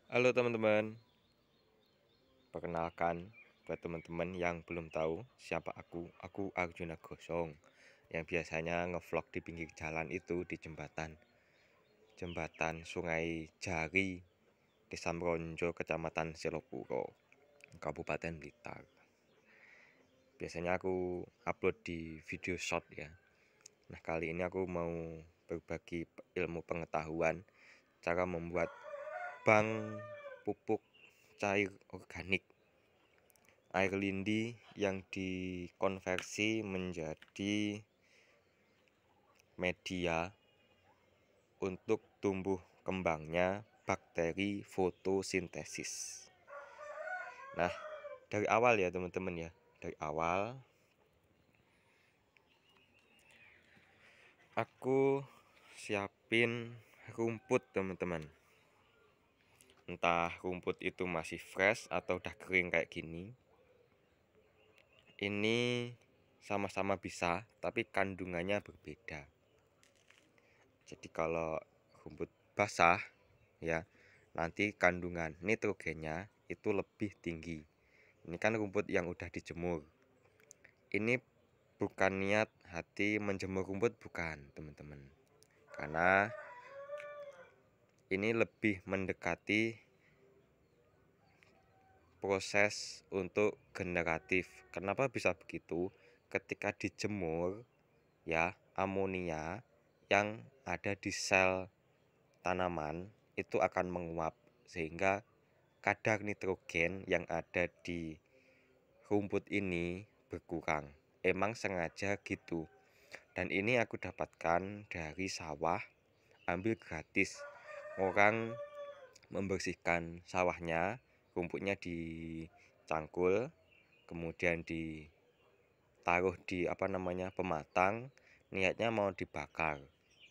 Halo teman-teman, perkenalkan buat teman-teman yang belum tahu siapa aku Arjuna Gosong yang biasanya ngevlog di pinggir jalan itu di jembatan Sungai Jari, Desa Mronjo, Kecamatan Selopuro, Kabupaten Blitar. Biasanya aku upload di video short ya. Nah, kali ini aku mau berbagi ilmu pengetahuan cara membuat bank pupuk cair organik air lindi yang dikonversi menjadi media untuk tumbuh kembangnya bakteri fotosintesis. Nah, dari awal ya teman-teman ya, dari awal aku siapin rumput teman-teman. Entah rumput itu masih fresh atau udah kering kayak gini. Ini sama-sama bisa, tapi kandungannya berbeda. Jadi kalau rumput basah ya, nanti kandungan nitrogennya itu lebih tinggi. Ini kan rumput yang udah dijemur. Ini bukan niat hati menjemur rumput, bukan teman-teman, karena ini lebih mendekati proses untuk generatif. Kenapa bisa begitu? Ketika dijemur ya, amonia yang ada di sel tanaman itu akan menguap sehingga kadar nitrogen yang ada di rumput ini berkurang. Emang sengaja gitu. Dan ini aku dapatkan dari sawah, ambil gratis. Orang membersihkan sawahnya, rumputnya dicangkul, kemudian ditaruh di pematang, niatnya mau dibakar,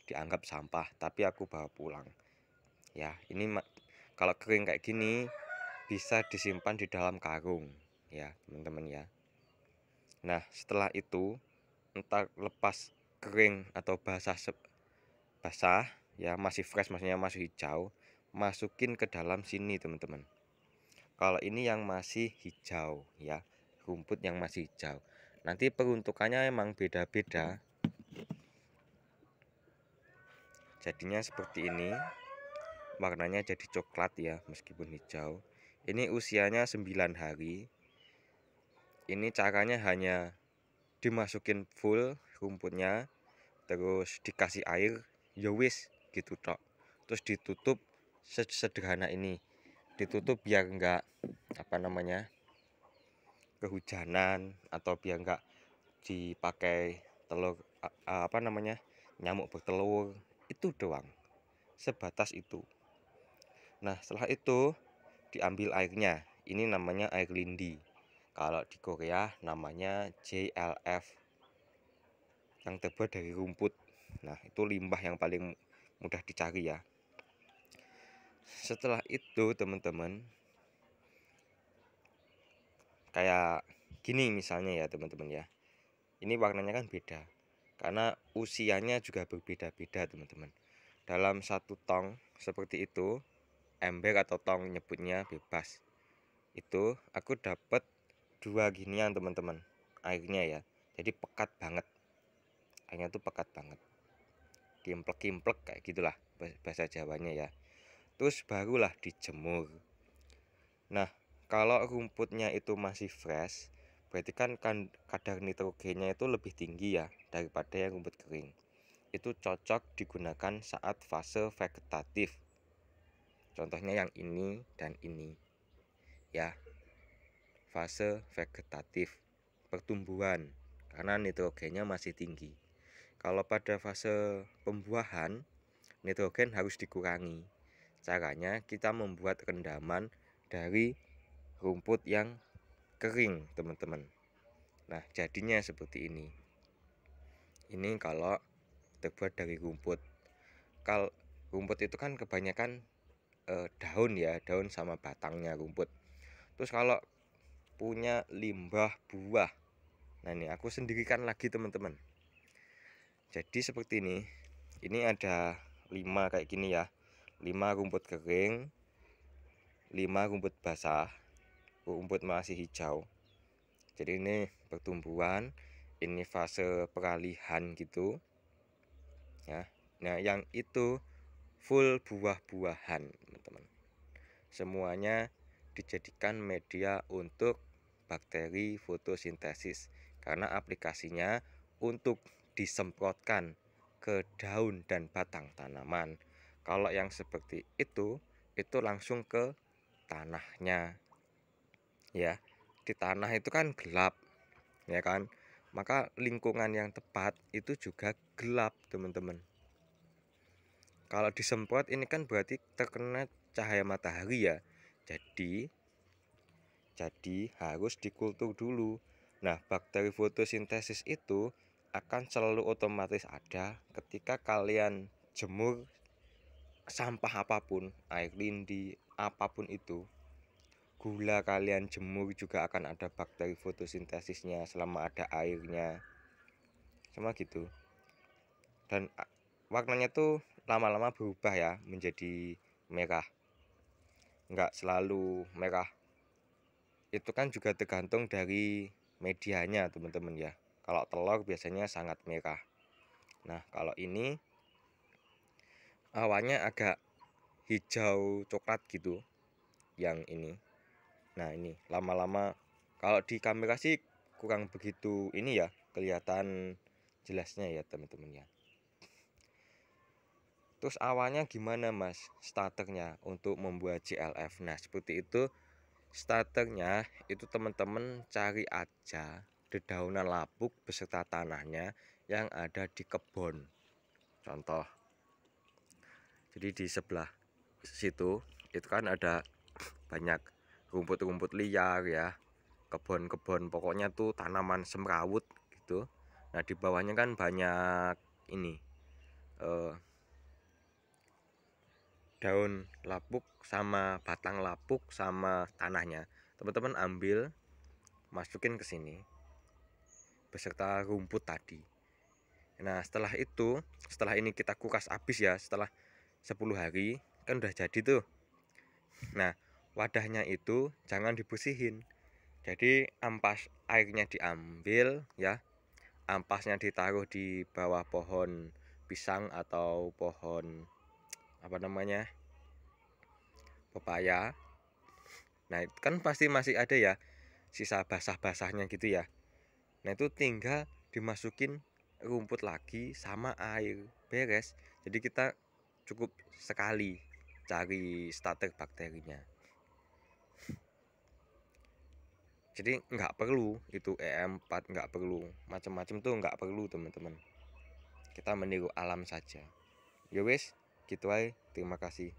dianggap sampah, tapi aku bawa pulang. Ya, ini kalau kering kayak gini bisa disimpan di dalam karung ya teman-teman ya. Nah, setelah itu entar lepas kering atau basah ya, masih fresh, maksudnya masih hijau, masukin ke dalam sini teman-teman. Kalau ini yang masih hijau ya, rumput yang masih hijau, nanti peruntukannya emang beda-beda. Jadinya seperti ini, warnanya jadi coklat ya meskipun hijau. Ini usianya 9 hari. Ini caranya hanya dimasukin full rumputnya, terus dikasih air, ya wis gitu tok. Terus ditutup sederhana ini. Ditutup biar enggak kehujanan, atau biar enggak dipakai telur nyamuk bertelur. Itu doang. Sebatas itu. Nah, setelah itu diambil airnya. Ini namanya air lindi. Kalau di Korea namanya JLF, yang terbuat dari rumput. Nah, itu limbah yang paling mudah dicari ya. Setelah itu teman-teman, kayak gini misalnya ya teman-teman ya. Ini warnanya kan beda, karena usianya juga berbeda-beda teman-teman. Dalam satu tong seperti itu, ember atau tong nyebutnya bebas, itu aku dapat 2 ginian teman-teman airnya ya. Jadi pekat banget, airnya tuh pekat banget, kimplek-kimplek kayak gitulah bahasa Jawanya ya. Terus barulah dijemur. Nah, kalau rumputnya itu masih fresh, berarti kan kadar nitrogennya itu lebih tinggi ya daripada yang rumput kering. Itu cocok digunakan saat fase vegetatif. Contohnya yang ini dan ini ya, fase vegetatif, pertumbuhan, karena nitrogennya masih tinggi. Kalau pada fase pembuahan, nitrogen harus dikurangi. Caranya kita membuat rendaman dari rumput yang kering teman-teman. Nah, jadinya seperti ini. Ini kalau terbuat dari rumput. Kalau rumput itu kan kebanyakan daun ya, daun sama batangnya rumput. Terus kalau punya limbah buah, nah ini aku sendirikan lagi teman-teman. Jadi seperti ini ada 5 kayak gini ya, 5 rumput kering, 5 rumput basah, rumput masih hijau. Jadi ini pertumbuhan, ini fase peralihan gitu ya. Nah, yang itu full buah-buahan, teman-teman. Semuanya dijadikan media untuk bakteri fotosintesis karena aplikasinya untuk disemprotkan ke daun dan batang tanaman. Kalau yang seperti itu langsung ke tanahnya. Ya, di tanah itu kan gelap, ya kan? Maka lingkungan yang tepat itu juga gelap, teman-teman. Kalau disemprot ini kan berarti terkena cahaya matahari ya. Jadi harus dikultur dulu. Nah, bakteri fotosintesis itu akan selalu otomatis ada ketika kalian jemur sampah apapun, air lindi, apapun itu. Gula kalian jemur juga akan ada bakteri fotosintesisnya selama ada airnya. Sama gitu. Dan warnanya tuh lama-lama berubah ya menjadi merah. Enggak selalu merah. Itu kan juga tergantung dari medianya, teman-teman ya. Kalau telur biasanya sangat merah. Nah, kalau ini awalnya agak hijau coklat gitu. Yang ini. Nah, ini lama-lama kalau di kamera sih kurang begitu ini ya, kelihatan jelasnya ya, teman-teman ya. Terus awalnya gimana Mas starternya untuk membuat JLF? Nah, seperti itu. Starternya itu teman-teman cari aja dedaunan lapuk beserta tanahnya yang ada di kebun. Contoh, jadi di sebelah situ itu kan ada banyak rumput-rumput liar ya, kebun-kebun, pokoknya tuh tanaman semrawut gitu. Nah, di bawahnya kan banyak ini daun lapuk sama batang lapuk sama tanahnya. Teman-teman ambil, masukin ke sini beserta rumput tadi. Nah, setelah ini kita kuras habis ya, setelah 10 hari kan udah jadi tuh. Nah, wadahnya itu jangan dibersihin. Jadi ampas airnya diambil ya. Ampasnya ditaruh di bawah pohon pisang atau pohon apa namanya? Pepaya. Nah, itu kan pasti masih ada ya sisa basah-basahnya gitu ya. Nah, itu tinggal dimasukin rumput lagi sama air, beres. Jadi kita cukup sekali cari starter bakterinya. Jadi nggak perlu itu EM4, nggak perlu macam-macam tuh, nggak perlu teman-teman. Kita meniru alam saja. Ya wes, gitu aja. Terima kasih.